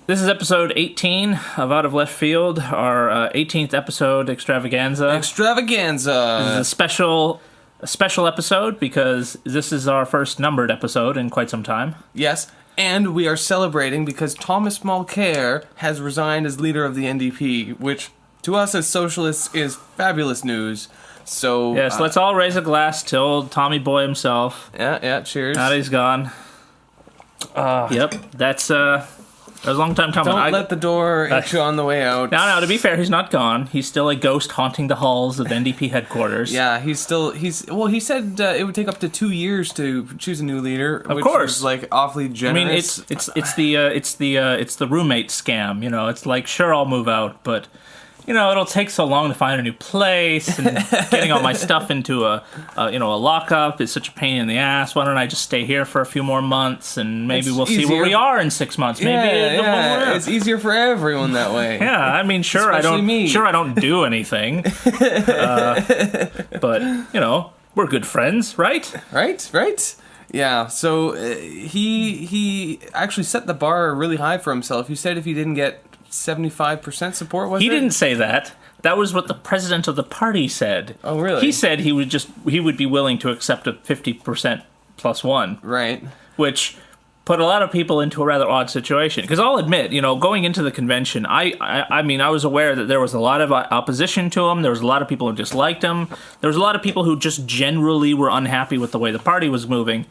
This is episode 18 of Out of Left Field, our 18th episode extravaganza. Extravaganza! This is a special episode because this is our first numbered episode in quite some time. Yes, and we are celebrating because Thomas Mulcair has resigned as leader of the NDP, which to us as socialists is fabulous news. So yes, let's all raise a glass to old Tommy Boy himself. Yeah, cheers. Now that he's gone. Yep, that was a long time coming. Don't let the door hit you on the way out. No, to be fair, he's not gone. He's still a ghost haunting the halls of NDP headquarters. Yeah, he said it would take up to 2 years to choose a new leader. Of course. Is, like, awfully generous. I mean, it's the roommate scam, you know. It's like, sure, I'll move out, but you know, it'll take so long to find a new place, and getting all my stuff into a lockup is such a pain in the ass. Why don't I just stay here for a few more months, and maybe we'll see where we are in 6 months. Maybe it's easier for everyone that way. Yeah, I mean, sure, Especially I don't do anything, but you know, we're good friends, right? Right. Yeah. So he actually set the bar really high for himself. He said if he didn't get 75% support, He didn't say that. That was what the president of the party said. Oh, really? He said he would be willing to accept a 50% plus one. Right. Which put a lot of people into a rather odd situation. Because I'll admit, you know, going into the convention, I mean, I was aware that there was a lot of opposition to him. There was a lot of people who disliked him. There was a lot of people who just generally were unhappy with the way the party was moving.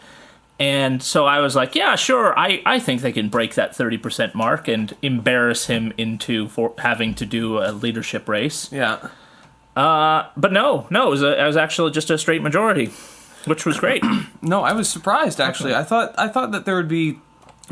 And so I was like, yeah, sure, I think they can break that 30% mark and embarrass him into having to do a leadership race. Yeah. But no, it was actually just a straight majority, which was great. No, I was surprised, actually. I thought that there would be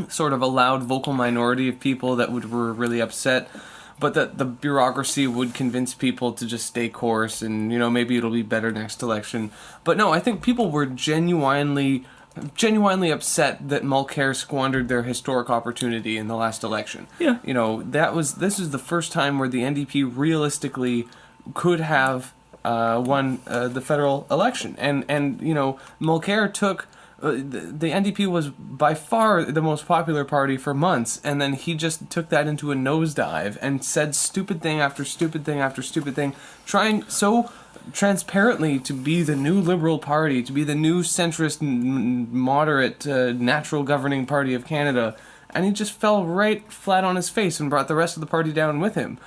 sort of a loud vocal minority of people that were really upset, but that the bureaucracy would convince people to just stay course and, you know, maybe it'll be better next election. But no, I think people were genuinely upset that Mulcair squandered their historic opportunity in the last election. Yeah. You know, this is the first time where the NDP realistically could have won the federal election. And you know, Mulcair took... the NDP was by far the most popular party for months, and then he just took that into a nosedive and said stupid thing after stupid thing after stupid thing, trying so transparently to be the new Liberal Party, to be the new centrist, moderate, natural governing party of Canada, and he just fell right flat on his face and brought the rest of the party down with him.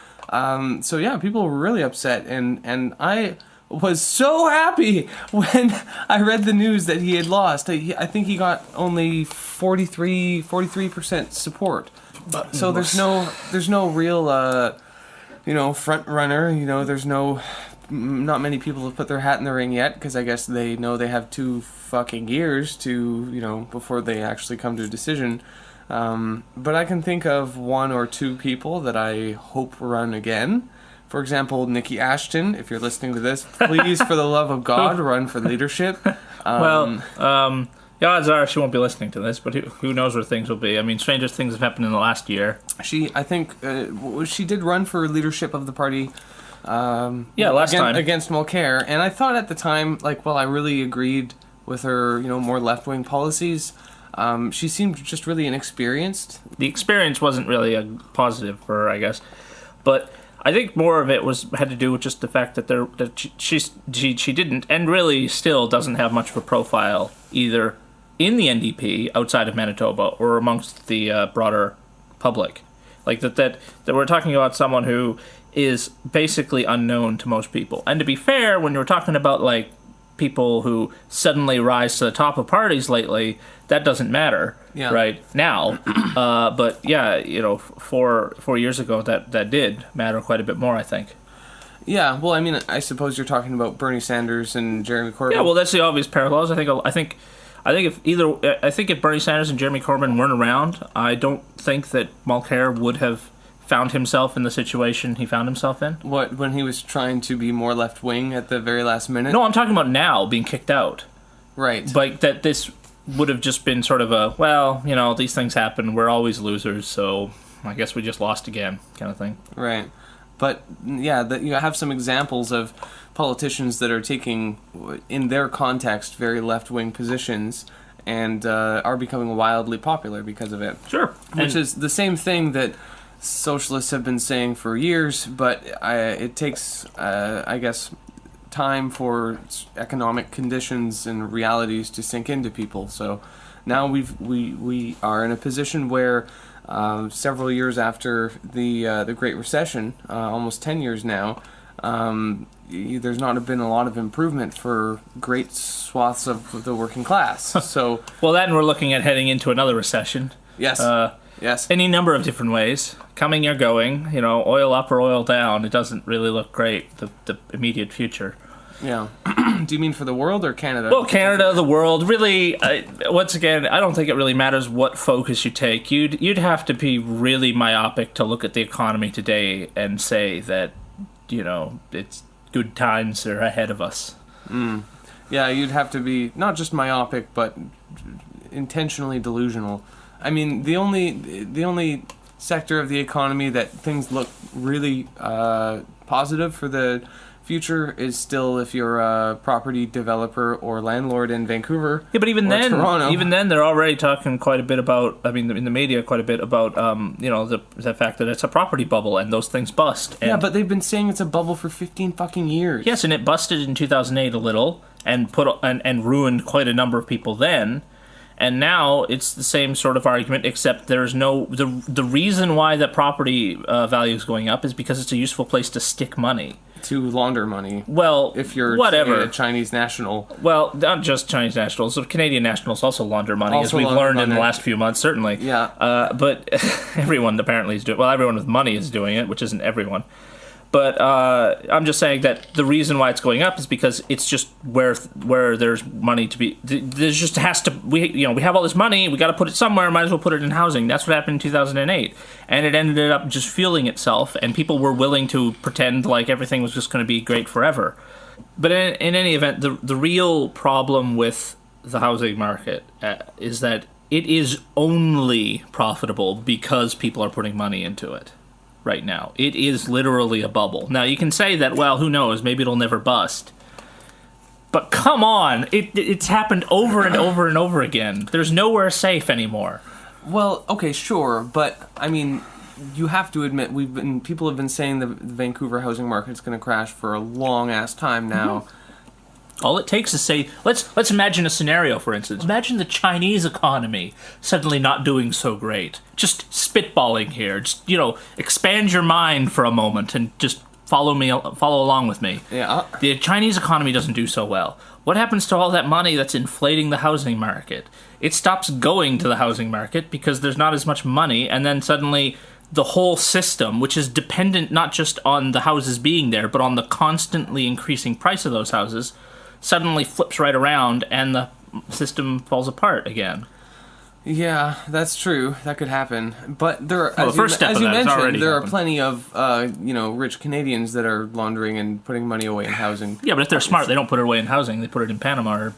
So yeah, people were really upset, and I was so happy when I read the news that he had lost. I think he got only 43% support. So there's no real front runner. You know, there's not many people have put their hat in the ring yet, because I guess they know they have 2 fucking years to, you know, before they actually come to a decision. But I can think of 1 or 2 people that I hope run again. For example, Nikki Ashton, if you're listening to this, please, for the love of God, run for leadership. The odds are she won't be listening to this, but who knows where things will be. I mean, strangest things have happened in the last year. I think she did run for leadership of the party. Last time. Against Mulcair. And I thought at the time, like, well, I really agreed with her, you know, more left-wing policies. She seemed just really inexperienced. The experience wasn't really a positive for her, I guess. But I think more of it had to do with just the fact that she didn't, and really still doesn't have much of a profile either in the NDP outside of Manitoba or amongst the broader public. Like that we're talking about someone who is basically unknown to most people. And to be fair, when you're talking about like people who suddenly rise to the top of parties lately, that doesn't matter right now. But yeah, you know, 4 years ago, that did matter quite a bit more, I think. Yeah, well, I mean, I suppose you're talking about Bernie Sanders and Jeremy Corbyn. Yeah, well, that's the obvious parallels. I think if Bernie Sanders and Jeremy Corbyn weren't around, I don't think that Mulcair would have found himself in the situation he found himself in. What, when he was trying to be more left-wing at the very last minute? No, I'm talking about now, being kicked out. Right. Like, that this would have just been sort of a, well, you know, these things happen, we're always losers, so I guess we just lost again, kind of thing. Right. But, yeah, you have some examples of politicians that are taking, in their context, very left-wing positions, and are becoming wildly popular because of it. Sure. Which is the same thing that socialists have been saying for years, but it takes, I guess, time for economic conditions and realities to sink into people. So now we are in a position where several years after the Great Recession, almost 10 years now, there's not been a lot of improvement for great swaths of the working class. So well, then we're looking at heading into another recession. yes, yes. Any number of different ways, coming or going. Oil up or oil down. It doesn't really look great. The immediate future. Yeah. Do you mean for the world or Canada? Well, Canada, the world, really. Once again, I don't think it really matters what focus you take. You'd have to be really myopic to look at the economy today and say that, it's good times are ahead of us. Yeah, you'd have to be not just myopic, but intentionally delusional. I mean, the only sector of the economy that things look really positive for the future is still if you're a property developer or landlord in Vancouver. Yeah, but even Toronto. then, they're already talking quite a bit about. I mean, in the media, quite a bit about the fact that it's a property bubble and those things bust. And Yeah, but they've been saying it's a bubble for 15 fucking years. yes, and it busted in 2008 a little and and ruined quite a number of people then. And now it's the same sort of argument, except there's no the reason why the property value is going up is because it's a useful place to stick money. To launder money. Well, If you're whatever. say, a Chinese national. Well, not just Chinese nationals, so Canadian nationals also launder money, Also as we've launder learned in the money. last few months, certainly. Yeah. But everyone apparently is doing. Well, everyone with money is doing it, which isn't everyone. But I'm just saying that the reason why it's going up is because it's just where there's money to be. There's just has to we have all this money. We got to put it somewhere. Might as well put it in housing. That's what happened in 2008, and it ended up just fueling itself. And people were willing to pretend like everything was just going to be great forever. But in any event, the real problem with the housing market is that it is only profitable because people are putting money into it. Right now, it is literally a bubble. Now you can say that, well, who knows? Maybe it'll never bust. But come on, it's happened over and over and over again. There's nowhere safe anymore. Well, okay, sure, but I mean, you have to admit people have been saying the Vancouver housing market's going to crash for a long ass time now. Mm-hmm. All it takes is say, let's imagine a scenario, for instance. Imagine the Chinese economy suddenly not doing so great. Just spitballing here. Just, expand your mind for a moment and just follow along with me. Yeah. The Chinese economy doesn't do so well. What happens to all that money that's inflating the housing market? It stops going to the housing market because there's not as much money, and then suddenly the whole system, which is dependent not just on the houses being there, but on the constantly increasing price of those houses, suddenly flips right around and the system falls apart again. Yeah, that's true. That could happen. But there are, Well, the first step as of you that has already mentioned, there happened. are plenty of rich Canadians that are laundering and putting money away in housing. Yeah, but if they're smart, they don't put it away in housing. They put it in Panama or,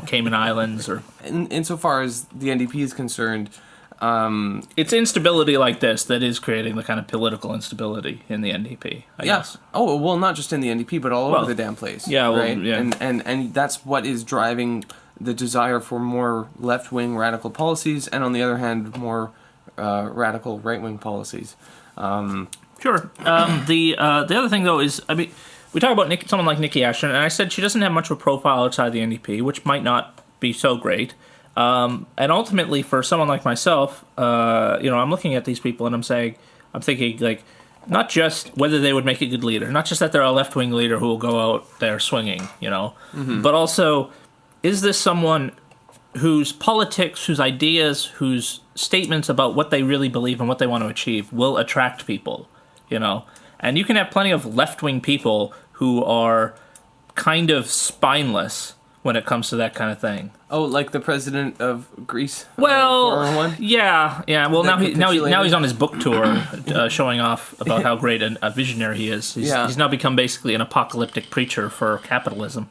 Cayman Islands or... Insofar as the NDP is concerned, It's instability like this that is creating the kind of political instability in the NDP, I guess. Oh, well, not just in the NDP, but all Well, over the damn place. yeah, well, right? yeah. And that's what is driving the desire for more left-wing radical policies, and on the other hand, more radical right-wing policies. Sure. The other thing, though, is, I mean, we talk about someone like Nikki Ashton, and I said she doesn't have much of a profile outside the NDP, which might not be so great. And ultimately, for someone like myself, I'm looking at these people and I'm thinking, like, not just whether they would make a good leader, not just that they're a left-wing leader who will go out there swinging, but also, is this someone whose politics, whose ideas, whose statements about what they really believe and what they want to achieve will attract people, And you can have plenty of left-wing people who are kind of spineless when it comes to that kind of thing. Oh, like the president of Greece? Well, 401? yeah. Well, now capitulated? he's on his book tour, showing off about how great a visionary he is. He's now become basically an apocalyptic preacher for capitalism.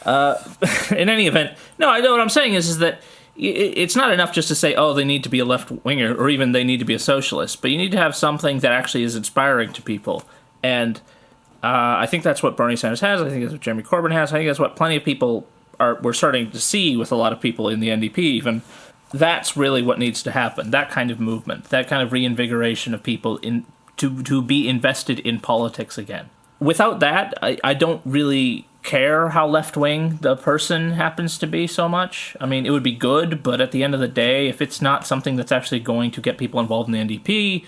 In any event, no, I know what I'm saying is that it's not enough just to say, oh, they need to be a left-winger, or even they need to be a socialist, but you need to have something that actually is inspiring to people. And I think that's what Bernie Sanders has. I think that's what Jeremy Corbyn has. I think that's what plenty of people we're starting to see with a lot of people in the NDP even, that's really what needs to happen. That kind of movement, that kind of reinvigoration of people to be invested in politics again. Without that, I don't really care how left-wing the person happens to be so much. I mean, it would be good, but at the end of the day, if it's not something that's actually going to get people involved in the NDP,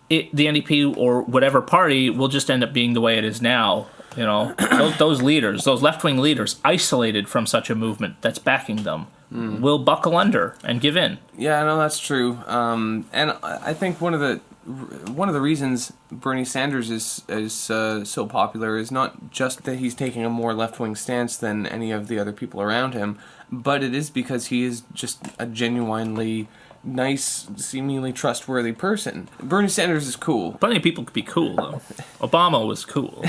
the NDP or whatever party will just end up being the way it is now. You know, those leaders, those left-wing leaders, isolated from such a movement that's backing them, will buckle under and give in. Yeah, no, that's true. And I think one of the reasons Bernie Sanders is so popular is not just that he's taking a more left-wing stance than any of the other people around him, but it is because he is just a genuinely nice, seemingly trustworthy person. Bernie Sanders is cool. Plenty of people could be cool, though. Obama was cool.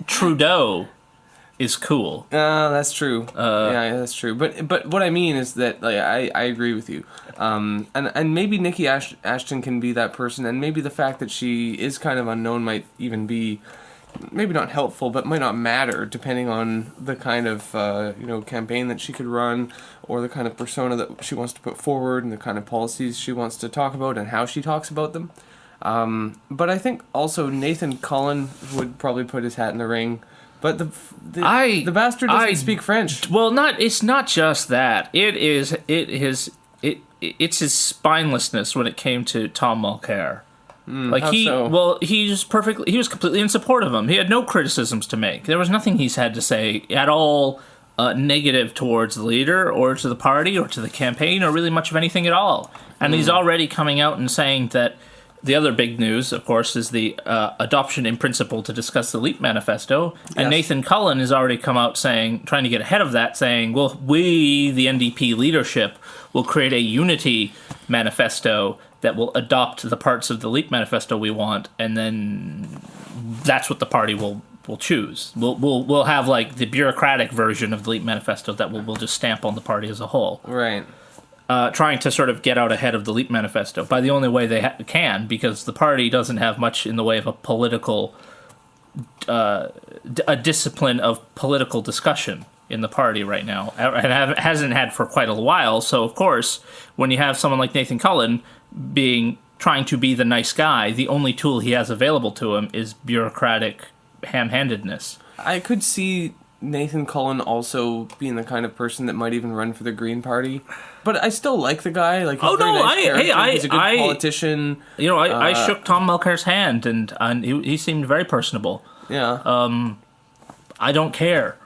Trudeau is cool. That's true. Yeah, that's true. But what I mean is that like I agree with you. And maybe Nikki Ashton can be that person, and maybe the fact that she is kind of unknown might even be maybe not helpful, but might not matter depending on the kind of campaign that she could run, or the kind of persona that she wants to put forward, and the kind of policies she wants to talk about, and how she talks about them. But I think also Nathan Cullen would probably put his hat in the ring. But the bastard doesn't speak French. Well, it's not just that. It's his spinelessness when it came to Tom Mulcair. He was completely in support of him. He had no criticisms to make. There was nothing he's had to say at all negative towards the leader or to the party or to the campaign or really much of anything at all. And he's already coming out and saying that the other big news, of course, is the adoption in principle to discuss the LEAP Manifesto. And Nathan Cullen has already come out trying to get ahead of that, saying, well, we, the NDP leadership, will create a unity manifesto that will adopt the parts of the LEAP Manifesto we want, and then that's what the party will choose. We'll have like the bureaucratic version of the LEAP Manifesto that we'll just stamp on the party as a whole. Right. Trying to sort of get out ahead of the LEAP Manifesto by the only way they can, because the party doesn't have much in the way of a political, a discipline of political discussion in the party right now, and hasn't had for quite a while. So, of course, when you have someone like Nathan Cullen trying to be the nice guy, the only tool he has available to him is bureaucratic ham-handedness. I could see Nathan Cullen also being the kind of person that might even run for the Green Party. But I still like the guy. Like, he's he's a good politician. I shook Tom Mulcair's hand, and he seemed very personable. Yeah. I don't care,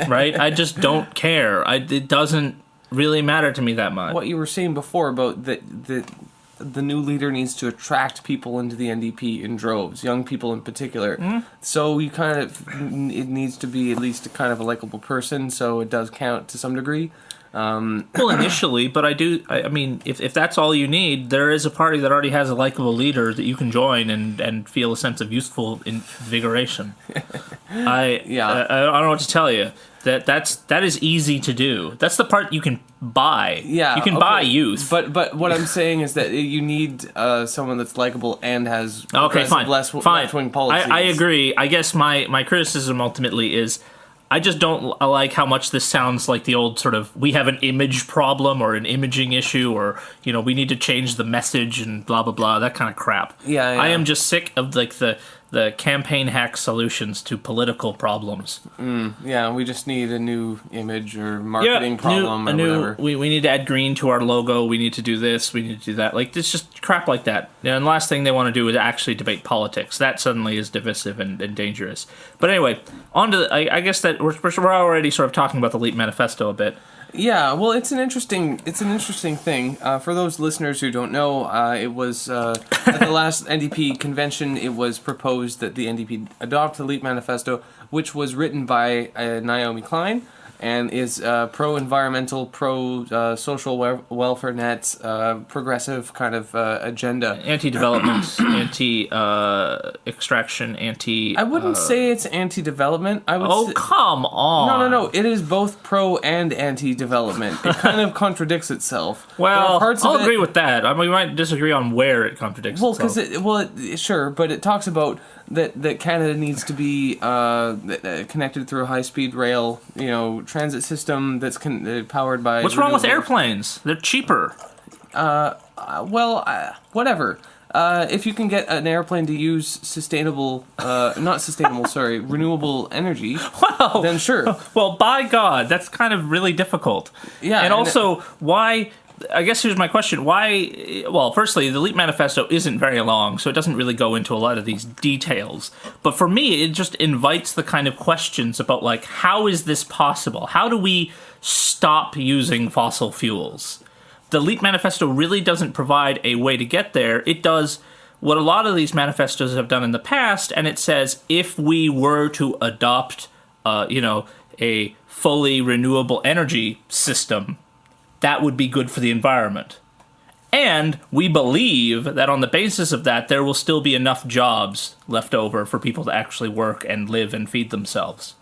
right? I just don't care. It doesn't really matter to me that much. What you were saying before about the new leader needs to attract people into the NDP in droves, young people in particular. So it needs to be at least a kind of a likable person, so it does count to some degree. Well, initially, but I mean, if that's all you need, there is a party that already has a likable leader that you can join and feel a sense of youthful invigoration. I don't know what to tell you. That is easy to do. That's the part you can buy. Yeah, you can buy youth. But what I'm saying is that you need someone that's likable and has fine. left-wing policies. I agree. I guess my criticism ultimately is I just don't like how much this sounds like the old sort of we have an image problem or an imaging issue, or we need to change the message and blah blah blah, that kind of crap. Yeah. I am just sick of like the campaign hack solutions to political problems. Yeah, we just need a new image or marketing problem or whatever. We need to add green to our logo. We need to do this. We need to do that. Like, it's just crap like that. And the last thing they want to do is actually debate politics. That suddenly is divisive and dangerous. But anyway, on to I guess that we're already sort of talking about the LEAP Manifesto a bit. Yeah, well, it's an interesting thing. For those listeners who don't know, it was at the last NDP convention. It was proposed that the NDP adopt the LEAP Manifesto, which was written by Naomi Klein, and is pro-environmental, pro-social welfare net, progressive kind of agenda. Anti-development, anti-extraction, anti... I wouldn't say it's anti-development. Come on! No. It is both pro and anti-development. It kind of contradicts itself. Well, I'll agree with that. I mean, we might disagree on where it contradicts itself. Sure, but it talks about that Canada needs to be connected through a high-speed rail, transit system that's powered by... What's wrong with airplanes? They're cheaper. Whatever. If you can get an airplane to use renewable energy, then sure. Well, by God, that's kind of really difficult. Yeah. And also, why... I guess here's my question. Why... Well, firstly, the LEAP Manifesto isn't very long, so it doesn't really go into a lot of these details. But for me, it just invites the kind of questions about, like, how is this possible? How do we stop using fossil fuels? The LEAP Manifesto really doesn't provide a way to get there. It does what a lot of these manifestos have done in the past, and it says if we were to adopt, a fully renewable energy system, that would be good for the environment. And we believe that on the basis of that, there will still be enough jobs left over for people to actually work and live and feed themselves.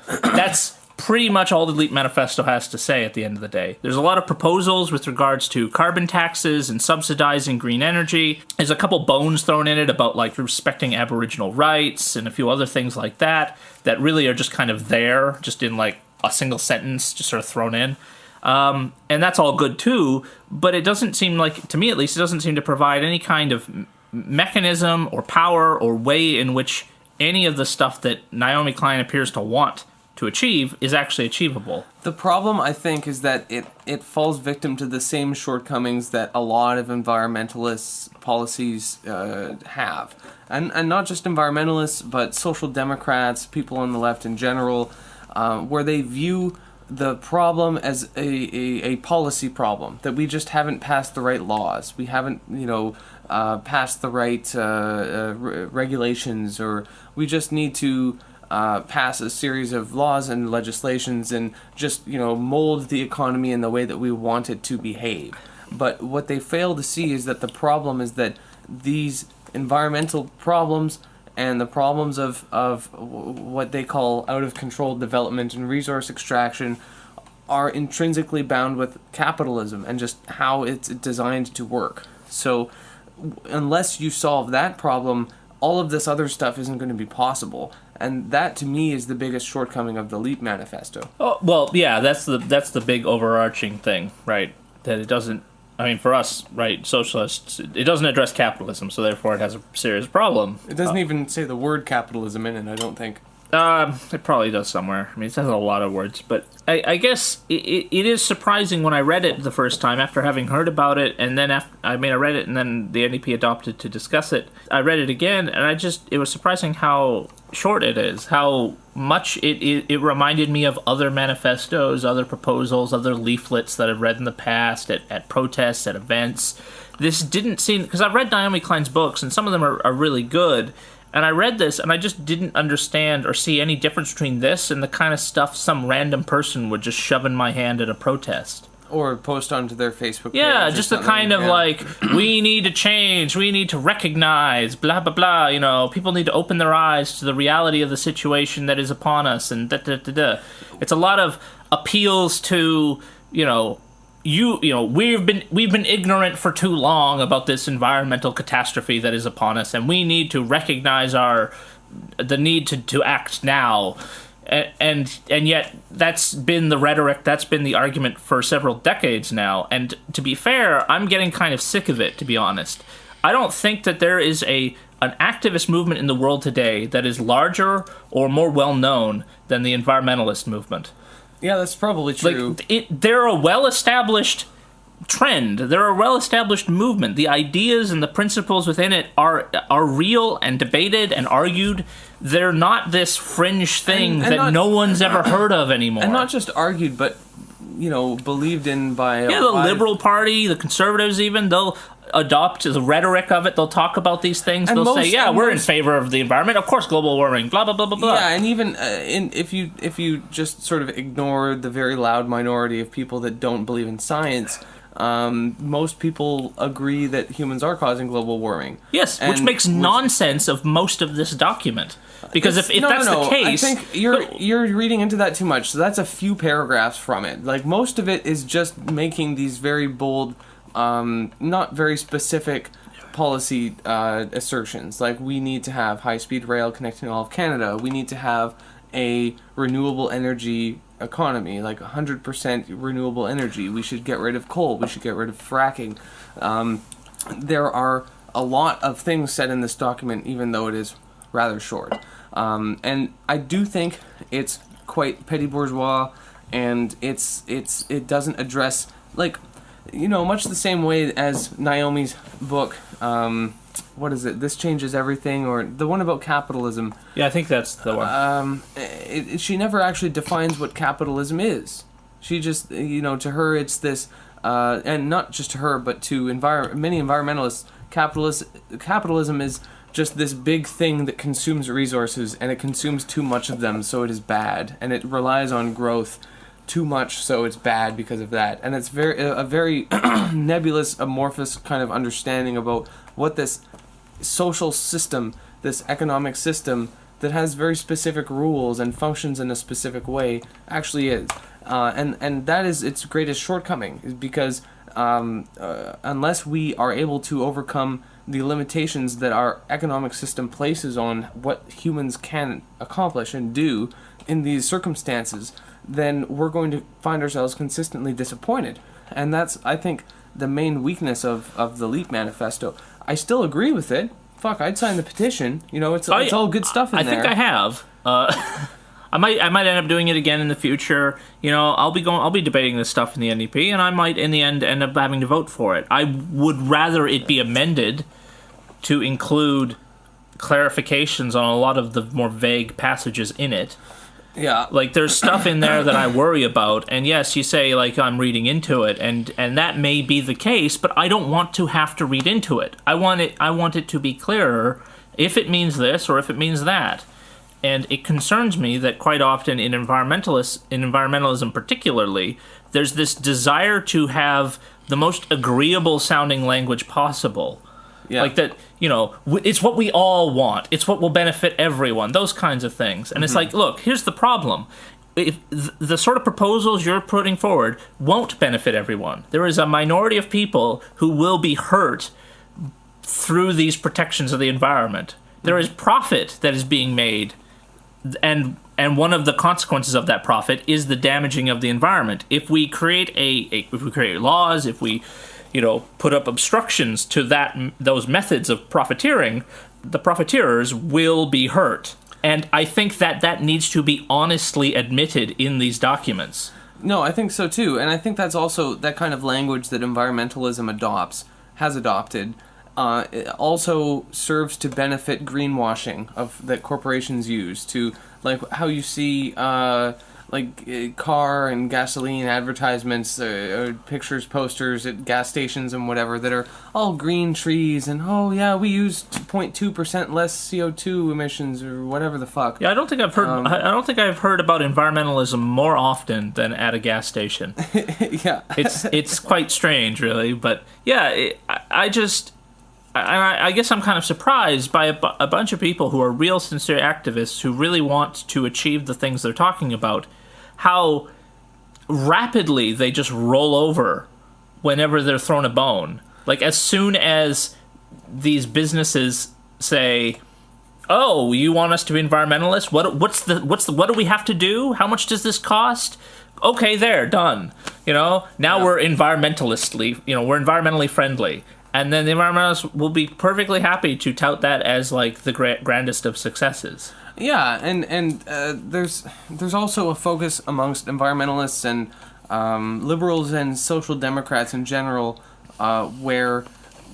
That's pretty much all the LEAP Manifesto has to say at the end of the day. There's a lot of proposals with regards to carbon taxes and subsidizing green energy. There's a couple bones thrown in it about, like, respecting Aboriginal rights and a few other things like that really are just kind of there, just in, like, a single sentence, just sort of thrown in. And that's all good too, but it doesn't seem like, to me at least, it doesn't seem to provide any kind of mechanism or power or way in which any of the stuff that Naomi Klein appears to want to achieve is actually achievable. The problem, I think, is that it falls victim to the same shortcomings that a lot of environmentalists' policies have. And not just environmentalists, but social democrats, people on the left in general, where they view the problem as a policy problem, that we just haven't passed the right laws. We haven't, passed the right regulations, or we just need to pass a series of laws and legislations and just, mold the economy in the way that we want it to behave. But what they fail to see is that the problem is that these environmental problems and the problems of what they call out-of-control development and resource extraction are intrinsically bound with capitalism and just how it's designed to work. So unless you solve that problem, all of this other stuff isn't going to be possible. And that, to me, is the biggest shortcoming of the LEAP Manifesto. Oh, well, yeah, that's the big overarching thing, right? That it doesn't... I mean, for us, right, socialists, it doesn't address capitalism, so therefore it has a serious problem. It doesn't even say the word capitalism in it, I don't think. It probably does somewhere. I mean, it says a lot of words, but I guess it is surprising when I read it the first time after having heard about it, and then I read it and then the NDP adopted to discuss it. I read it again, and it was surprising how short it is, how much it reminded me of other manifestos, other proposals, other leaflets that I've read in the past at protests, at events. This didn't seem, because I've read Naomi Klein's books, and some of them are really good. And I read this, and I just didn't understand or see any difference between this and the kind of stuff some random person would just shove in my hand at a protest. Or post onto their Facebook page. Yeah, just the kind of like, we need to change, we need to recognize, blah, blah, blah, people need to open their eyes to the reality of the situation that is upon us, and da-da-da-da. It's a lot of appeals to, we've been ignorant for too long about this environmental catastrophe that is upon us, and we need to recognize the need to act now. And yet that's been the rhetoric, that's been the argument for several decades now. And to be fair, I'm getting kind of sick of it, to be honest. I don't think that there is an activist movement in the world today that is larger or more well known than the environmentalist movement. Yeah, that's probably true. They're a well-established trend. They're a well-established movement. The ideas and the principles within it are real and debated and argued. They're not this fringe thing that no one's ever heard of anymore. And not just argued, but, believed in by... Yeah, the Liberal Party, the Conservatives even, they'll adopt the rhetoric of it. They'll talk about these things. They'll say, we're in favor of the environment. Of course, global warming, blah, blah, blah, blah, blah. Yeah, and even if you just sort of ignore the very loud minority of people that don't believe in science... most people agree that humans are causing global warming. Yes, which makes nonsense of most of this document. Because if that's the case... I think you're reading into that too much. So that's a few paragraphs from it. Like, most of it is just making these very bold, not very specific policy assertions, like we need to have high-speed rail connecting all of Canada, we need to have a renewable energy economy, like 100% renewable energy, we should get rid of coal, we should get rid of fracking. There are a lot of things said in this document, even though it is rather short. And I do think it's quite petty bourgeois, and it doesn't address, like, much the same way as Naomi's book, what is it? This Changes Everything, or the one about capitalism. Yeah, I think that's the one. She never actually defines what capitalism is. She just, to her it's this, and not just to her, but to many environmentalists, capitalism is just this big thing that consumes resources, and it consumes too much of them, so it is bad, and it relies on growth too much, so it's bad because of that. And it's a very nebulous, amorphous kind of understanding about what this social system, this economic system that has very specific rules and functions in a specific way actually is. And that is its greatest shortcoming, is because unless we are able to overcome the limitations that our economic system places on what humans can accomplish and do in these circumstances, then we're going to find ourselves consistently disappointed. And that's, I think, the main weakness of the LEAP manifesto. I still agree with it. Fuck, I'd sign the petition. It's all good stuff in there. I think I have. I might end up doing it again in the future. I'll be debating this stuff in the NDP, and I might in the end up having to vote for it. I would rather it be amended to include clarifications on a lot of the more vague passages in it. Yeah. Like, there's stuff in there that I worry about, and yes, you say, like, I'm reading into it, and that may be the case, but I don't want to have to read into it. I want it to be clearer if it means this or if it means that. And it concerns me that quite often in environmentalism particularly, there's this desire to have the most agreeable sounding language possible. Yeah. Like that, it's what we all want. It's what will benefit everyone. Those kinds of things. And it's like, look, here's the problem. If the sort of proposals you're putting forward won't benefit everyone. There is a minority of people who will be hurt through these protections of the environment. There is profit that is being made, and one of the consequences of that profit is the damaging of the environment. If we create if we create laws, if we put up obstructions to those methods of profiteering, the profiteers will be hurt. And I think that needs to be honestly admitted in these documents. No, I think so too. And I think that's also that kind of language that environmentalism has adopted, it also serves to benefit greenwashing that corporations use to, like, how you see car and gasoline advertisements, or pictures, posters at gas stations and whatever that are all green trees and, oh yeah, we use 0.2% less CO2 emissions or whatever the fuck. Yeah, I don't think I've heard. I don't think I've heard about environmentalism more often than at a gas station. Yeah, it's quite strange, really. But yeah, I guess I'm kind of surprised by a bunch of people who are real sincere activists who really want to achieve the things they're talking about, how rapidly they just roll over whenever they're thrown a bone. Like, as soon as these businesses say, "Oh, you want us to be environmentalists? What do we have to do? How much does this cost?" Okay, there, done. Now we're we're environmentally friendly. And then the environmentalists will be perfectly happy to tout that as, like, the grandest of successes. Yeah, and there's also a focus amongst environmentalists and liberals and social democrats in general, where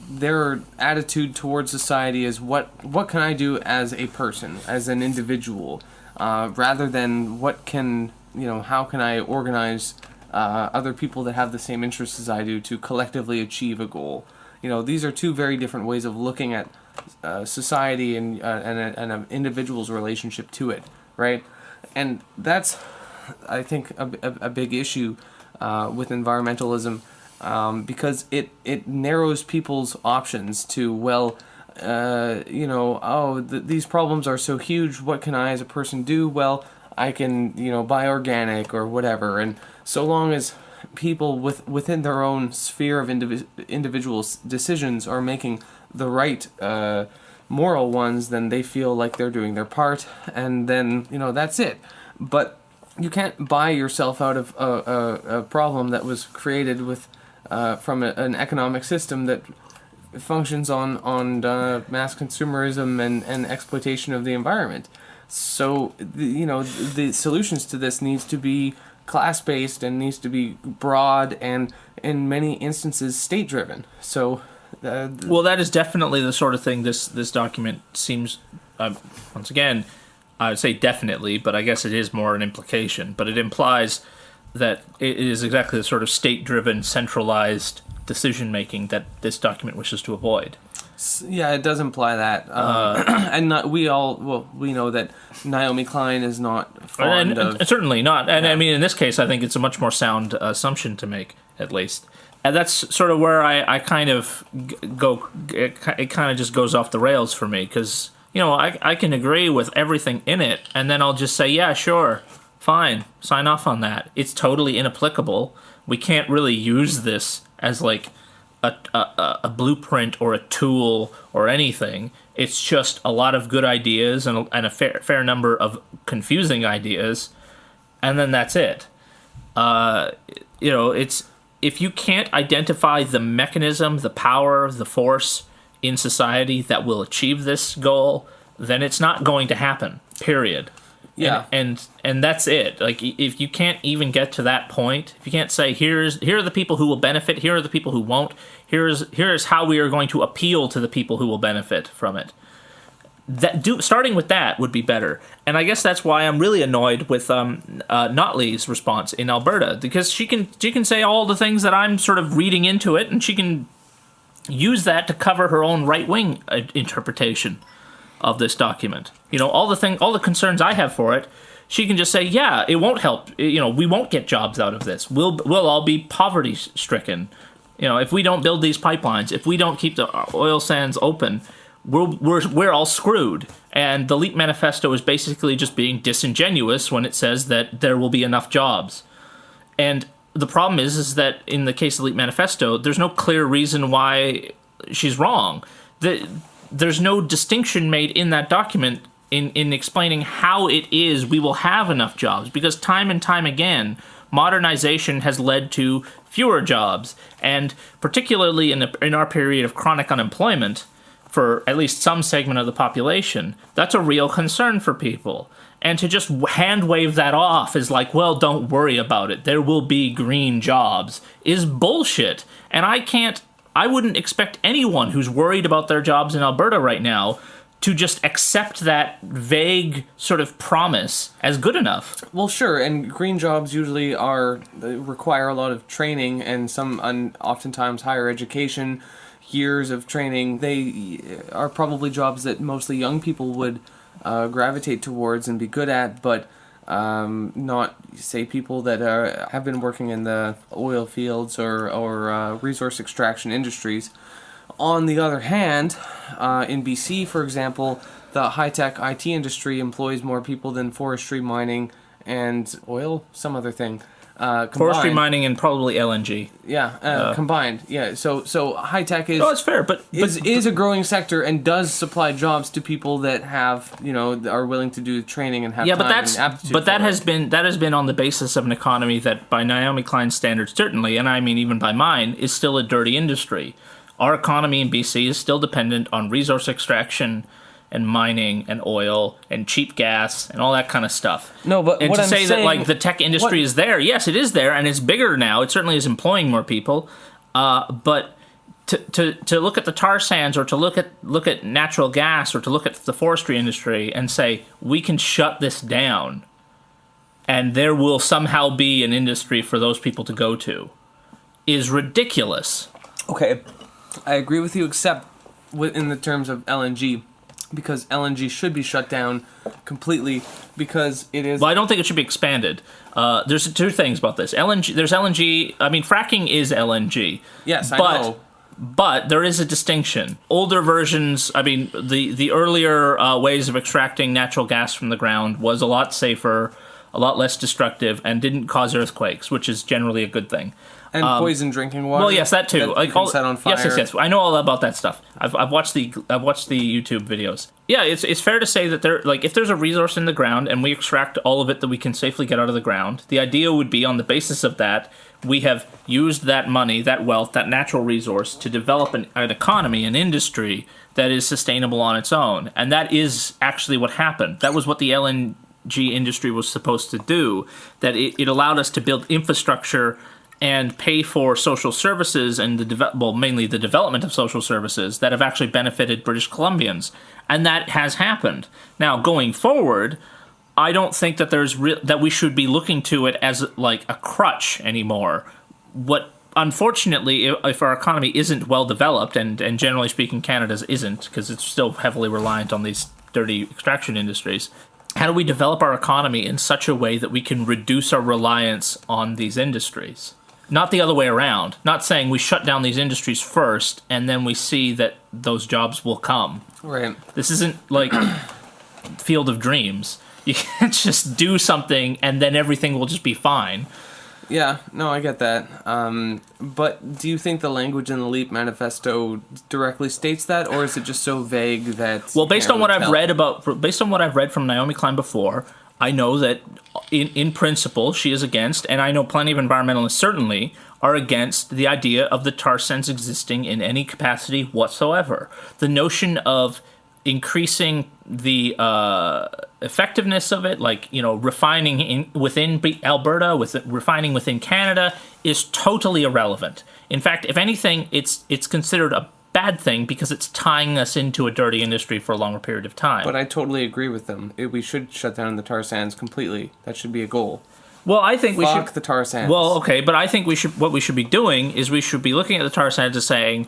their attitude towards society is what can I do as a person, as an individual, rather than how can I organize other people that have the same interests as I do to collectively achieve a goal. These are two very different ways of looking at society and an individual's relationship to it, right? And that's, I think, a big issue with environmentalism, because it narrows people's options to, these problems are so huge, what can I as a person do? Well, I can, buy organic or whatever, and so long as people within their own sphere of individual decisions are making the right moral ones, then they feel like they're doing their part, and then that's it. But you can't buy yourself out of a problem that was created with from an economic system that functions on mass consumerism and exploitation of the environment. So the solutions to this needs to be class-based and needs to be broad and in many instances state-driven. So well, that is definitely the sort of thing this document seems, once again, I would say definitely, but I guess it is more an implication, but it implies that it is exactly the sort of state-driven, centralized decision-making that this document wishes to avoid. Yeah, it does imply that. And we know that Naomi Klein is not fond of... Certainly not. And I mean, in this case, I think it's a much more sound assumption to make, at least. And that's sort of where I kind of go... It kind of just goes off the rails for me, because, I can agree with everything in it, and then I'll just say, yeah, sure, fine, sign off on that. It's totally inapplicable. We can't really use this as, like, a blueprint or a tool or anything. It's just a lot of good ideas and a fair number of confusing ideas, and then that's it. It's if you can't identify the mechanism, the power, the force in society that will achieve this goal, then it's not going to happen. Period. Yeah. And that's it. Like, if you can't even get to that point, if you can't say here are the people who will benefit, here are the people who won't, here's how we are going to appeal to the people who will benefit from it. Starting with that would be better. And I guess that's why I'm really annoyed with Notley's response in Alberta, because she can say all the things that I'm sort of reading into it, and she can use that to cover her own right-wing interpretation of this document. All the concerns I have for it, she can just say, yeah, it won't help. We won't get jobs out of this. We'll all be poverty stricken. If we don't build these pipelines, if we don't keep the oil sands open, we're all screwed. And the LEAP Manifesto is basically just being disingenuous when it says that there will be enough jobs. And the problem is that in the case of the LEAP Manifesto, there's no clear reason why she's wrong. There's no distinction made in that document in explaining how it is we will have enough jobs, because time and time again, modernization has led to fewer jobs, and particularly in our period of chronic unemployment, for at least some segment of the population, that's a real concern for people. And to just hand-wave that off is like, well, don't worry about it, there will be green jobs, is bullshit. And I wouldn't expect anyone who's worried about their jobs in Alberta right now to just accept that vague sort of promise as good enough. Well, sure, and green jobs usually require a lot of training and oftentimes higher education, years of training. They are probably jobs that mostly young people would gravitate towards and be good at, but not, say, people that have been working in the oil fields or resource extraction industries. On the other hand, in BC, for example, the high-tech IT industry employs more people than forestry, mining, and oil, some other thing. Combined. Forestry, mining, and probably LNG. Yeah, combined. Yeah, so high tech is. Oh, it's fair, but is a growing sector and does supply jobs to people that have are willing to do training and have time and aptitude. But that has been on the basis of an economy that, by Naomi Klein's standards, certainly, and I mean even by mine, is still a dirty industry. Our economy in BC is still dependent on resource extraction and mining and oil and cheap gas and all that kind of stuff. No, but and what to I'm say saying, that like the tech industry is there, yes, it is there, and it's bigger now. It certainly is employing more people. But to look at the tar sands, or to look at natural gas, or to look at the forestry industry and say we can shut this down, and there will somehow be an industry for those people to go to, is ridiculous. Okay, I agree with you, except in the terms of LNG. Because LNG should be shut down completely, because it is... Well, I don't think it should be expanded. There's two things about this. There's LNG... I mean, fracking is LNG. Yes, I know. But there is a distinction. Older versions... I mean, the earlier ways of extracting natural gas from the ground was a lot safer, a lot less destructive, and didn't cause earthquakes, which is generally a good thing. And poison drinking water. Well, yes, that too. That Like you can set on fire. Yes. I know all about that stuff. I've watched the YouTube videos. Yeah, it's fair to say that if there's a resource in the ground and we extract all of it that we can safely get out of the ground, the idea would be on the basis of that we have used that money, that wealth, that natural resource to develop an economy, an industry that is sustainable on its own, and that is actually what happened. That was what the LNG industry was supposed to do. That it allowed us to build infrastructure and pay for social services and mainly the development of social services that have actually benefited British Columbians, and that has happened. Now, going forward, I don't think that that we should be looking to it as like a crutch anymore. Unfortunately, if our economy isn't well developed, and generally speaking, Canada's isn't, because it's still heavily reliant on these dirty extraction industries. How do we develop our economy in such a way that we can reduce our reliance on these industries? Not the other way around. Not saying we shut down these industries first and then we see that those jobs will come. Right. This isn't like Field of Dreams. You can't just do something and then everything will just be fine. Yeah, no, I get that. But do you think the language in the LEAP Manifesto directly states that, or is it just so vague that? Well, based on what I've read from Naomi Klein before, I know that in principle she is against, and I know plenty of environmentalists certainly are against the idea of the tar sands existing in any capacity whatsoever. The notion of increasing the effectiveness of it, refining within Alberta, refining within Canada, is totally irrelevant. In fact, if anything, it's considered a bad thing because it's tying us into a dirty industry for a longer period of time. But I totally agree with them. We should shut down the tar sands completely. That should be a goal. Well, I think we should. Fuck the tar sands. Well, okay, but I think what we should be doing is we should be looking at the tar sands and saying,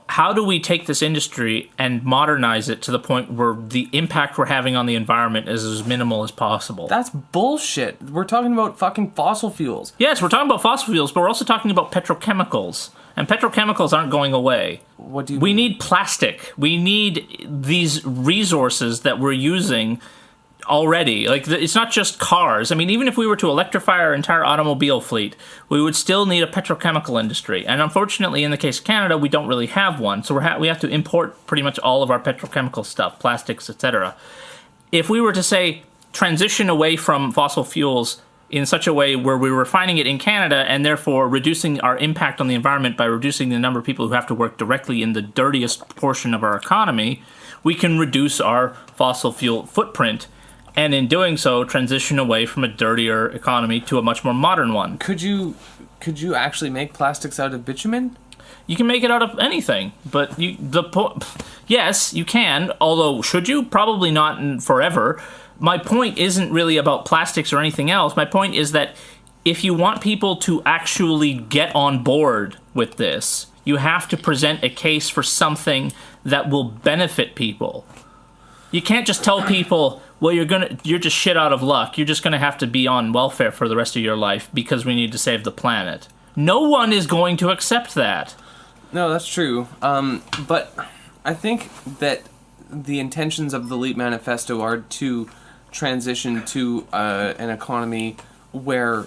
how do we take this industry and modernize it to the point where the impact we're having on the environment is as minimal as possible? That's bullshit. We're talking about fucking fossil fuels. Yes, we're talking about fossil fuels, but we're also talking about petrochemicals. And petrochemicals aren't going away. What do you We mean? need plastic. We need these resources that we're using already. It's not just cars. I mean, even if we were to electrify our entire automobile fleet, we would still need a petrochemical industry. And unfortunately, in the case of Canada, we don't really have one. So we have to import pretty much all of our petrochemical stuff, plastics, etc. If we were to, say, transition away from fossil fuels in such a way where we're refining it in Canada and therefore reducing our impact on the environment by reducing the number of people who have to work directly in the dirtiest portion of our economy, we can reduce our fossil fuel footprint, and in doing so, transition away from a dirtier economy to a much more modern one. Could you actually make plastics out of bitumen? You can make it out of anything, but yes, you can. Although, should you? Probably not forever. My point isn't really about plastics or anything else. My point is that if you want people to actually get on board with this, you have to present a case for something that will benefit people. You can't just tell people, well, you're just shit out of luck. You're just going to have to be on welfare for the rest of your life because we need to save the planet. No one is going to accept that. No, that's true. But I think that the intentions of the LEAP Manifesto are to transition to an economy where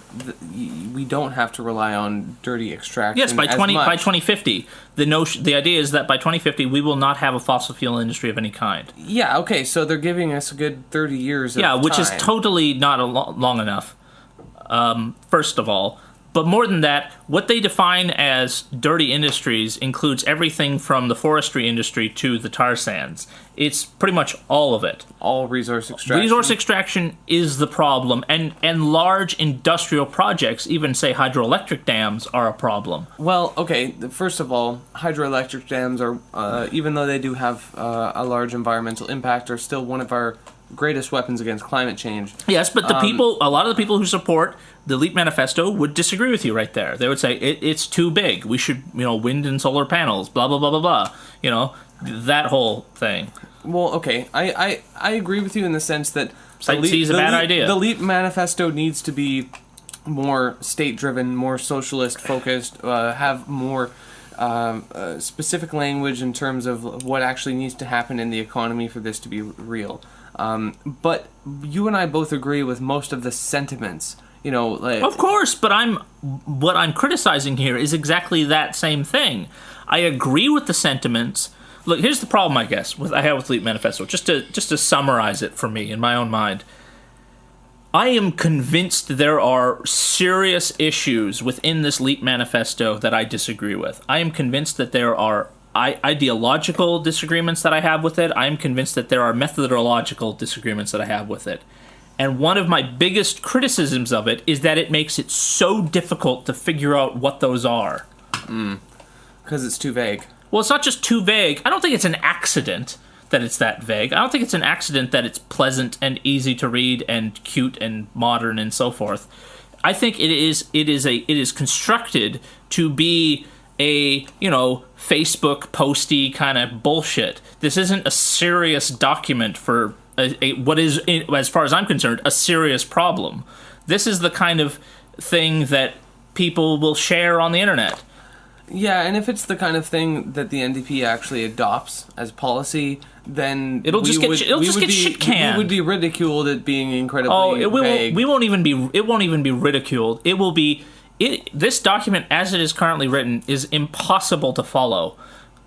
we don't have to rely on dirty extraction. Yes, by 2050, the idea is that by 2050 we will not have a fossil fuel industry of any kind. Yeah, okay, so they're giving us a good 30 years of time. Which is totally not long enough. First of all. But more than that, what they define as dirty industries includes everything from the forestry industry to the tar sands. It's pretty much all of it. All resource extraction. Resource extraction is the problem, and large industrial projects, even say hydroelectric dams, are a problem. Well, okay, first of all, hydroelectric dams are, even though they do have a large environmental impact, are still one of our greatest weapons against climate change. Yes, but a lot of the people who support the LEAP Manifesto would disagree with you right there. They would say it's too big. We should, wind and solar panels, blah blah blah blah blah. That whole thing. Well, okay, I agree with you in the sense that Site C is a bad idea. The LEAP Manifesto needs to be more state-driven, more socialist-focused, have more specific language in terms of what actually needs to happen in the economy for this to be real. But you and I both agree with most of the sentiments. You know, like, Of course, but what I'm criticizing here is exactly that same thing. I agree with the sentiments. Look, here's the problem, I guess, I have with Leap Manifesto. Just to summarize it for me in my own mind. I am convinced there are serious issues within this Leap Manifesto that I disagree with. I am convinced that there are ideological disagreements that I have with it. I am convinced that there are methodological disagreements that I have with it. And one of my biggest criticisms of it is that it makes it so difficult to figure out what those are. Because it's too vague. Well, it's not just too vague. I don't think it's an accident that it's that vague. I don't think it's an accident that it's pleasant and easy to read and cute and modern and so forth. I think it is constructed to be a, Facebook posty kind of bullshit. This isn't a serious document for what is, as far as I'm concerned, a serious problem. This is the kind of thing that people will share on the internet. Yeah, and if it's the kind of thing that the NDP actually adopts as policy, then it'll just get shit canned. We would be ridiculed at being incredibly vague. It won't even be ridiculed. It will be. This document, as it is currently written, is impossible to follow.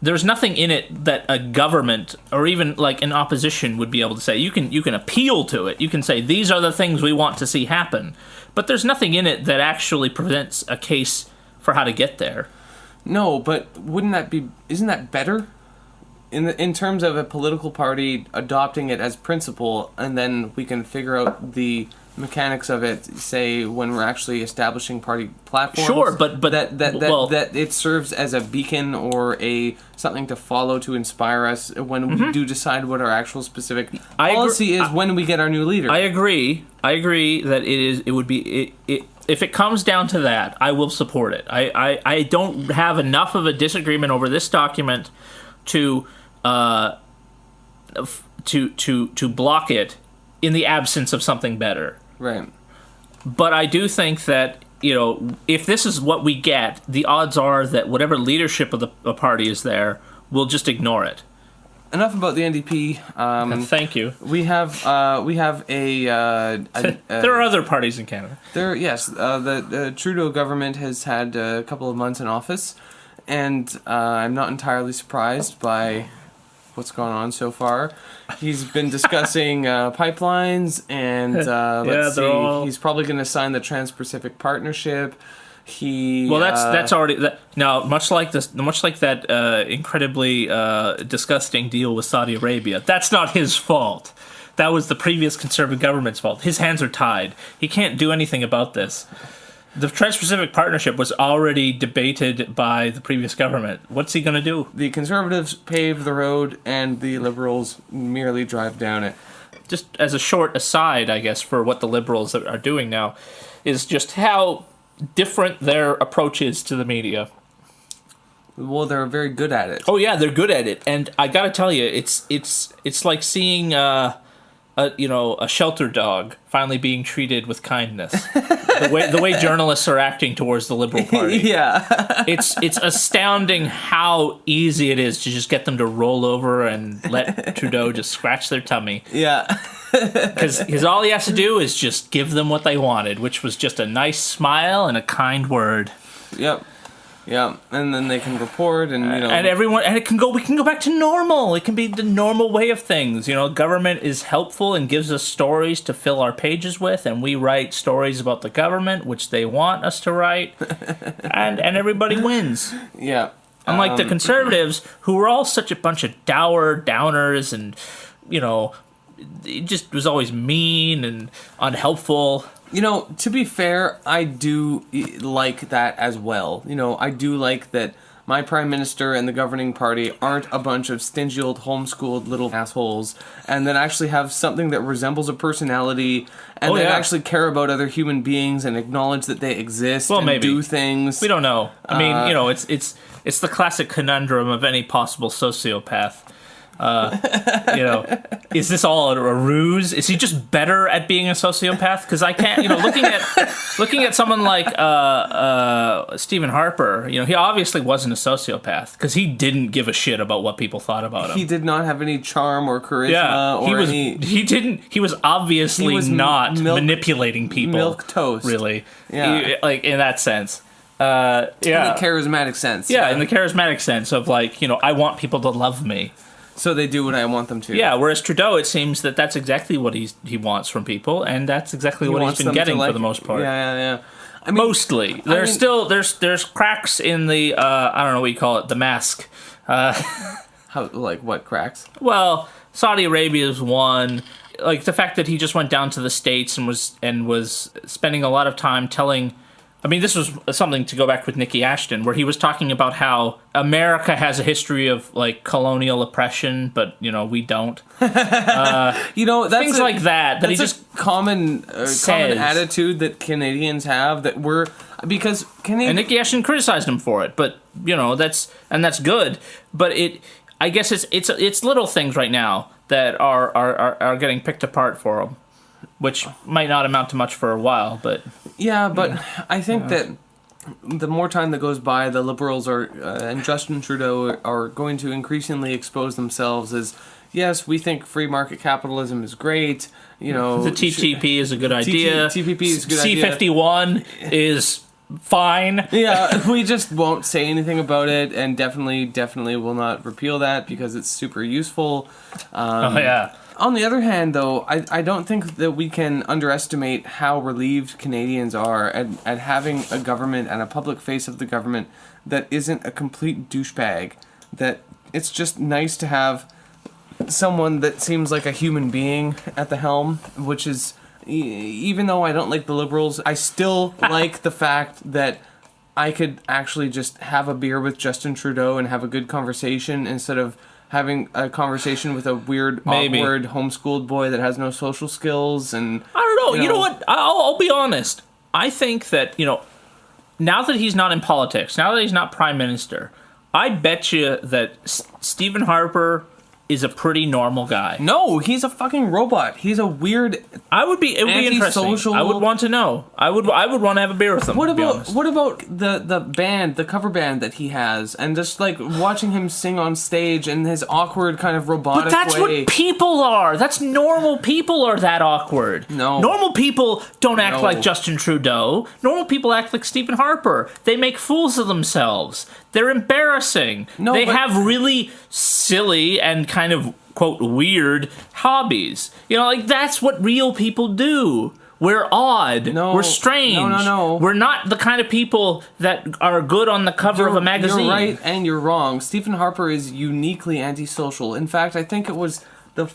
There's nothing in it that a government or even like an opposition would be able to say. You can appeal to it. You can say these are the things we want to see happen, but there's nothing in it that actually presents a case for how to get there. No, but isn't that better? In terms of a political party adopting it as principle, and then we can figure out the mechanics of it, say, when we're actually establishing party platforms. Sure, but that it serves as a beacon or something to follow to inspire us when we do decide what our actual specific policy is when we get our new leader. I agree that it would be if it comes down to that, I will support it. I don't have enough of a disagreement over this document to block it in the absence of something better. Right. But I do think that, if this is what we get, the odds are that whatever leadership of the party is there will just ignore it. Enough about the NDP. Thank you. We have a there are other parties in Canada. The Trudeau government has had a couple of months in office, and I'm not entirely surprised by what's gone on so far. He's been discussing pipelines, and he's probably going to sign the Trans-Pacific Partnership. That's already now much like that incredibly disgusting deal with Saudi Arabia. That's not his fault. That was the previous Conservative government's fault. His hands are tied. He can't do anything about this. The Trans-Pacific Partnership was already debated by the previous government. What's he going to do? The Conservatives pave the road, and the Liberals merely drive down it. Just as a short aside, I guess, for what the Liberals are doing now, is just how different their approach is to the media. Well, they're very good at it. Oh yeah, they're good at it, and I got to tell you, it's like seeing a shelter dog finally being treated with kindness. the way journalists are acting towards the Liberal Party. Yeah. It's astounding how easy it is to just get them to roll over and let Trudeau just scratch their tummy. Yeah. Because all he has to do is just give them what they wanted, which was just a nice smile and a kind word. Yep. Yeah, and then they can report, and we can go back to normal. It can be the normal way of things. Government is helpful and gives us stories to fill our pages with, and we write stories about the government, which they want us to write, and everybody wins. Yeah. Unlike the Conservatives, who were all such a bunch of downers, and it just was always mean and unhelpful. To be fair, I do like that as well. I do like that my prime minister and the governing party aren't a bunch of stingy old homeschooled little assholes, and that actually have something that resembles a personality, and actually care about other human beings and acknowledge that they exist and do things. We don't know. I mean, it's the classic conundrum of any possible sociopath. You know, is this all a ruse? Is he just better at being a sociopath? Because I can't, you know, looking at someone like Stephen Harper, you know, he obviously wasn't a sociopath because he didn't give a shit about what people thought about him. He did not have any charm or charisma He was obviously not manipulating people. Milk toast. Really. Yeah. Like in that sense. In the charismatic sense. Yeah, in the charismatic sense of like, you know, I want people to love me. So they do what I want them to. Yeah, whereas Trudeau, it seems that that's exactly what he wants from people, and that's exactly what he's been getting for the most part. Yeah. I mean, mostly. There's still there's cracks in the I don't know what you call it, the mask. How, like what cracks? Well, Saudi Arabia's one. Like the fact that he just went down to the States and was spending a lot of time telling. I mean, this was something to go back with Nikki Ashton, where he was talking about how America has a history of like colonial oppression, but you know we don't. You know, that's things like that. That he just common attitude that Canadians have that we're because Canadians. And Nikki Ashton criticized him for it, but you know that's good. But I guess it's little things right now that are getting picked apart for him. Which might not amount to much for a while, but... Yeah, but I think that the more time that goes by, the Liberals and Justin Trudeau are going to increasingly expose themselves as, yes, we think free market capitalism is great, you know... The TTP is a good idea. TPP is a good idea. C-51 is fine. Yeah, we just won't say anything about it, and definitely will not repeal that because it's super useful. Yeah. On the other hand, though, I don't think that we can underestimate how relieved Canadians are at having a government and a public face of the government that isn't a complete douchebag. That it's just nice to have someone that seems like a human being at the helm, which is, even though I don't like the Liberals, I still like the fact that I could actually just have a beer with Justin Trudeau and have a good conversation instead of having a conversation with a weird, awkward, homeschooled boy that has no social skills. And I don't know. You know what? I'll be honest. I think that, you know, now that he's not in politics, now that he's not prime minister, I bet you that Stephen Harper is a pretty normal guy. No, he's a fucking robot. He's a weird. It would be interesting. I would want to know. I would want to have a beer with him. What about the band, the cover band that he has, and just like watching him sing on stage and his awkward kind of robotic way. But that's what people are. That's normal people are that awkward. No. Normal people don't act like Justin Trudeau. Normal people act like Stephen Harper. They make fools of themselves. They're embarrassing. They have really silly and kind of, quote, weird hobbies. You know, like, that's what real people do. We're odd. No. We're strange. No. We're not the kind of people that are good on the cover of a magazine. You're right and you're wrong. Stephen Harper is uniquely antisocial. In fact, I think it was the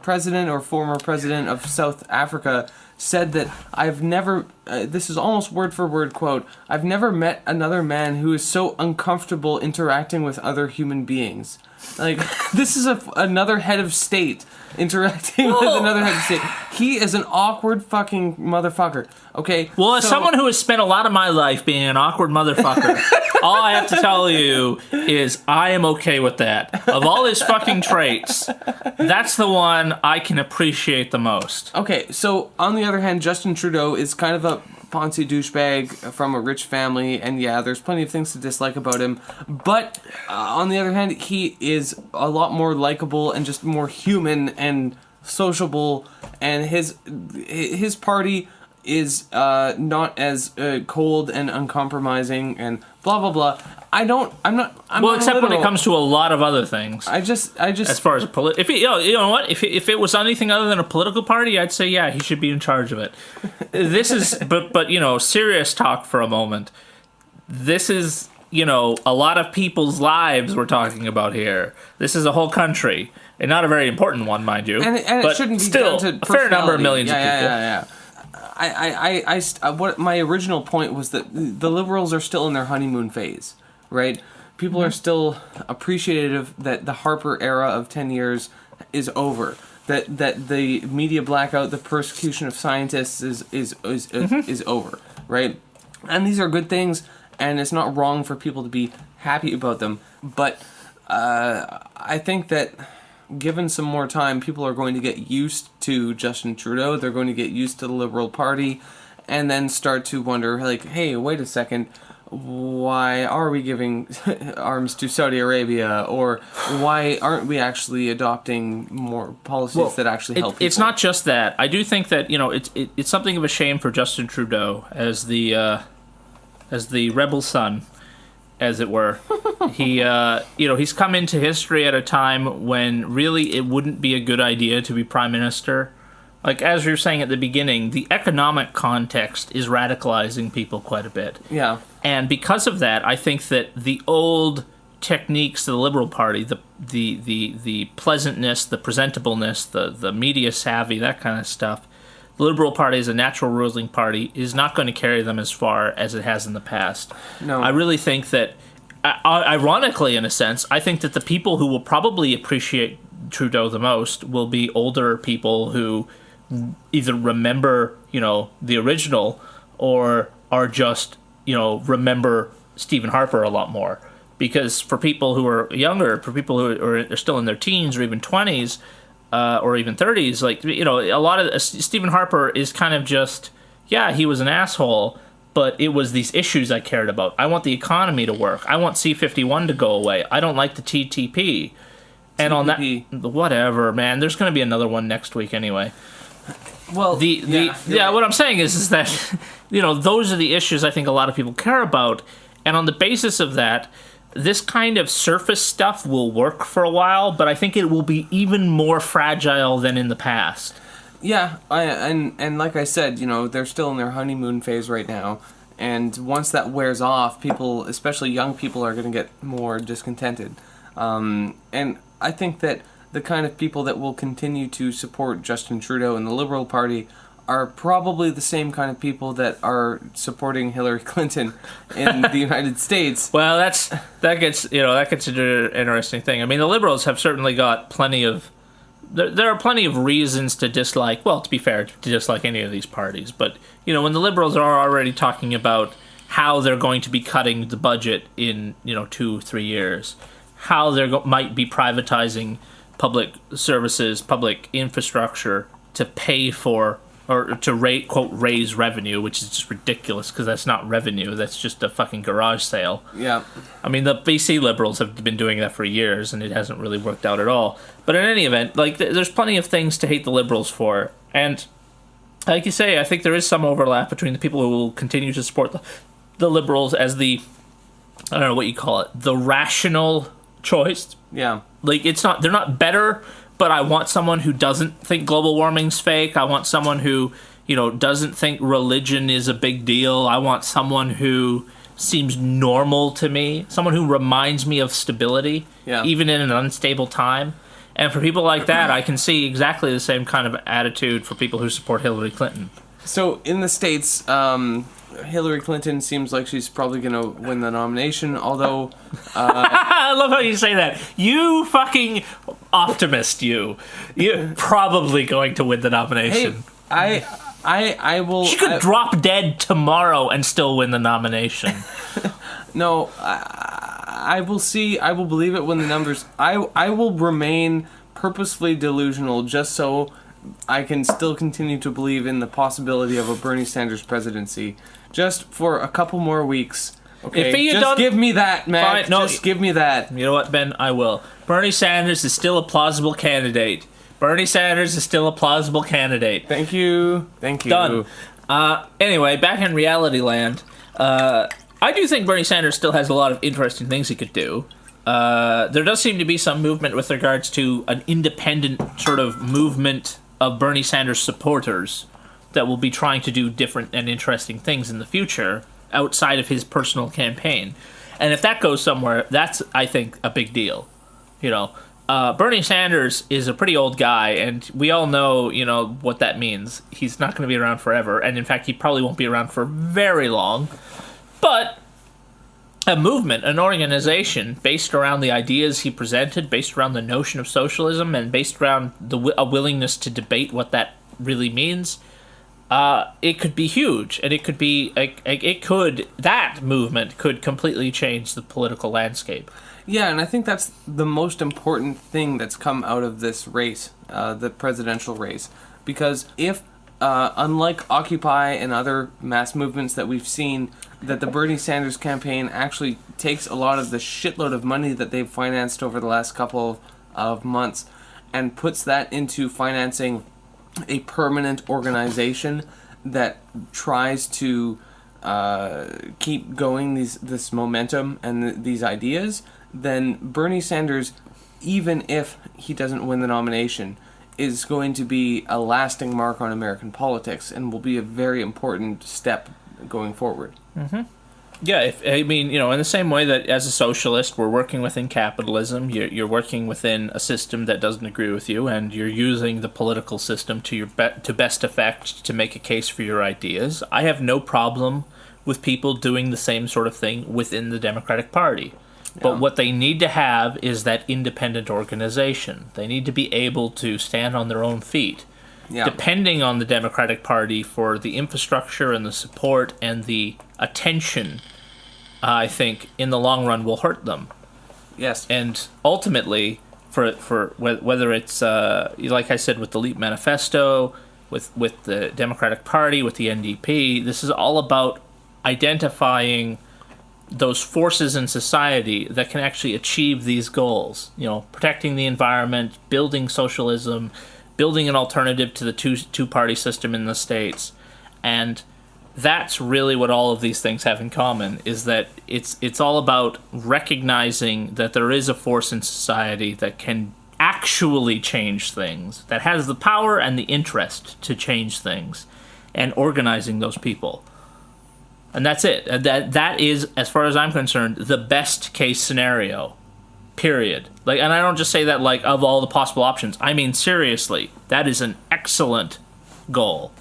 president or former president of South Africa said that I've never, this is almost word for word quote, I've never met another man who is so uncomfortable interacting with other human beings. Like, this is another head of state interacting with another head of state. He is an awkward fucking motherfucker. Okay? Well, as someone who has spent a lot of my life being an awkward motherfucker, all I have to tell you is I am okay with that. Of all his fucking traits, that's the one I can appreciate the most. Okay, so on the other hand, Justin Trudeau is kind of a Ponzi douchebag from a rich family, and yeah, there's plenty of things to dislike about him, but on the other hand, he is a lot more likable and just more human and sociable, and his party is not as cold and uncompromising and blah blah blah. I'm not except literal. when it comes to a lot of other things. I just as far as if you know what, if it was anything other than a political party, I'd say yeah, he should be in charge of it. This is but you know, serious talk for a moment. This is, you know, a lot of people's lives we're talking about here. This is a whole country, and not a very important one, mind you. And but it shouldn't be still down to a fair number of millions of people. Yeah. What my original point was that the Liberals are still in their honeymoon phase, right? People are still appreciative that the Harper era of 10 years is over. That the media blackout, the persecution of scientists is over, right? And these are good things, and it's not wrong for people to be happy about them. But I think that given some more time, people are going to get used to Justin Trudeau. They're going to get used to the Liberal Party, and then start to wonder, like, hey, wait a second, why are we giving arms to Saudi Arabia? Or why aren't we actually adopting more policies that actually help people? It's not just that. I do think that, it's something of a shame for Justin Trudeau as the rebel son, as it were. He's come into history at a time when really it wouldn't be a good idea to be prime minister. Like, as you were saying at the beginning, the economic context is radicalizing people quite a bit. Yeah. And because of that, I think that the old techniques of the Liberal Party, the pleasantness, the presentableness, the media savvy, that kind of stuff, the Liberal Party as a natural ruling party is not going to carry them as far as it has in the past. No. I really think that, ironically, in a sense, I think that the people who will probably appreciate Trudeau the most will be older people who either remember, the original, or are just, remember Stephen Harper a lot more. Because for people who are younger, for people who are still in their teens or even 20s, or even 30s, like, a lot of Stephen Harper is kind of just, yeah, he was an asshole, but it was these issues I cared about. I want the economy to work. I want C-51 to go away. I don't like the TTP. And on that, whatever, man, there's going to be another one next week anyway. Well, what I'm saying is that, those are the issues I think a lot of people care about. And on the basis of that, this kind of surface stuff will work for a while, but I think it will be even more fragile than in the past. Yeah, and like I said, they're still in their honeymoon phase right now. And once that wears off, people, especially young people, are going to get more discontented. And I think that the kind of people that will continue to support Justin Trudeau and the Liberal Party are probably the same kind of people that are supporting Hillary Clinton in the United States. Well, that gets into an interesting thing. I mean, the Liberals have certainly got plenty of... There are plenty of reasons to dislike... Well, to be fair, to dislike any of these parties. But, when the Liberals are already talking about how they're going to be cutting the budget in, 2-3 years, how they might be privatizing public services, public infrastructure to pay for, or to quote, raise revenue, which is just ridiculous because that's not revenue, that's just a fucking garage sale. Yeah. I mean, the BC Liberals have been doing that for years, and it hasn't really worked out at all. But in any event, like, there's plenty of things to hate the Liberals for, and like you say, I think there is some overlap between the people who will continue to support the Liberals as the, I don't know what you call it, the rational choice. Yeah. Like, they're not better, but I want someone who doesn't think global warming's fake. I want someone who, doesn't think religion is a big deal. I want someone who seems normal to me. Someone who reminds me of stability, even in an unstable time. And for people like that, I can see exactly the same kind of attitude for people who support Hillary Clinton. So, in the States, Hillary Clinton seems like she's probably going to win the nomination, although... I love how you say that. You fucking optimist, you. You're probably going to win the nomination. Hey, I will... She could drop dead tomorrow and still win the nomination. No, I will see. I will believe it when the numbers... I will remain purposefully delusional just so I can still continue to believe in the possibility of a Bernie Sanders presidency. Just for a couple more weeks. Okay, give me that, man. Just give me that. You know what, Ben? I will. Bernie Sanders is still a plausible candidate. Thank you. Done. Anyway, back in reality land, I do think Bernie Sanders still has a lot of interesting things he could do. There does seem to be some movement with regards to an independent sort of movement of Bernie Sanders supporters that will be trying to do different and interesting things in the future outside of his personal campaign. And if that goes somewhere, that's, I think, a big deal. Bernie Sanders is a pretty old guy, and we all know, what that means. He's not going to be around forever, and in fact, he probably won't be around for very long. But a movement, an organization based around the ideas he presented, based around the notion of socialism, and based around a willingness to debate what that really means, it could be huge, and it could be that movement could completely change the political landscape. Yeah, and I think that's the most important thing that's come out of this race, the presidential race. Because if, unlike Occupy and other mass movements that we've seen, that the Bernie Sanders campaign actually takes a lot of the shitload of money that they've financed over the last couple of months and puts that into financing a permanent organization that tries to keep going this momentum and these ideas, then Bernie Sanders, even if he doesn't win the nomination, is going to be a lasting mark on American politics and will be a very important step going forward. Mm-hmm. Yeah, in the same way that as a socialist, we're working within capitalism, you're working within a system that doesn't agree with you, and you're using the political system to best effect to make a case for your ideas. I have no problem with people doing the same sort of thing within the Democratic Party. But what they need to have is that independent organization. They need to be able to stand on their own feet. Yeah. Depending on the Democratic Party for the infrastructure and the support and the attention, I think, in the long run will hurt them. Yes. And ultimately, for whether it's, like I said, with the LEAP Manifesto, with the Democratic Party, with the NDP, this is all about identifying those forces in society that can actually achieve these goals. Protecting the environment, building socialism, building an alternative to the two-party system in the States. And that's really what all of these things have in common, is that it's all about recognizing that there is a force in society that can actually change things, that has the power and the interest to change things, and organizing those people. And that's it. That is, as far as I'm concerned, the best case scenario. Period. And I don't just say that of all the possible options. I mean, seriously, that is an excellent goal.